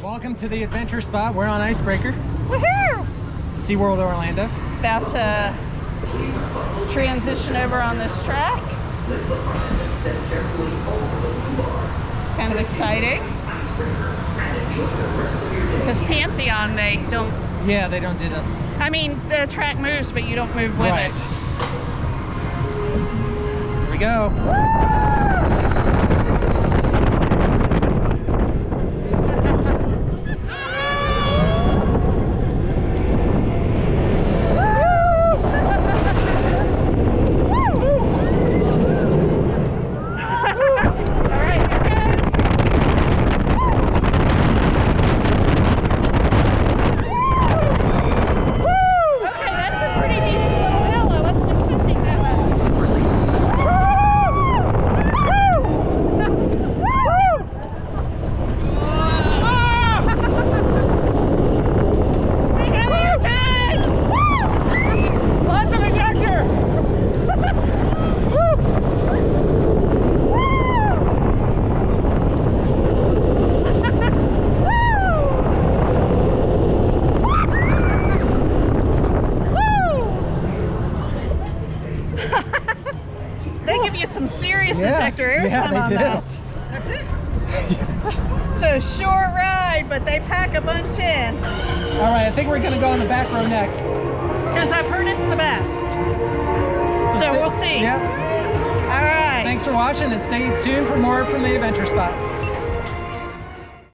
Welcome to the adventure spot. We're on Icebreaker, Woohoo! SeaWorld Orlando. About to transition over on this track. Kind of exciting. Because Pantheon, they don't... Yeah, they don't do this. I mean, the track moves, but you don't move with Right. it. Here we go. They give you some serious ejector airtime on that. That's it. It's a short ride, but they pack a bunch in. All right, I think we're gonna go in the back row next. Because I've heard it's the best. So we'll see. Yep. All right. Thanks for watching and stay tuned for more from the adventure spot.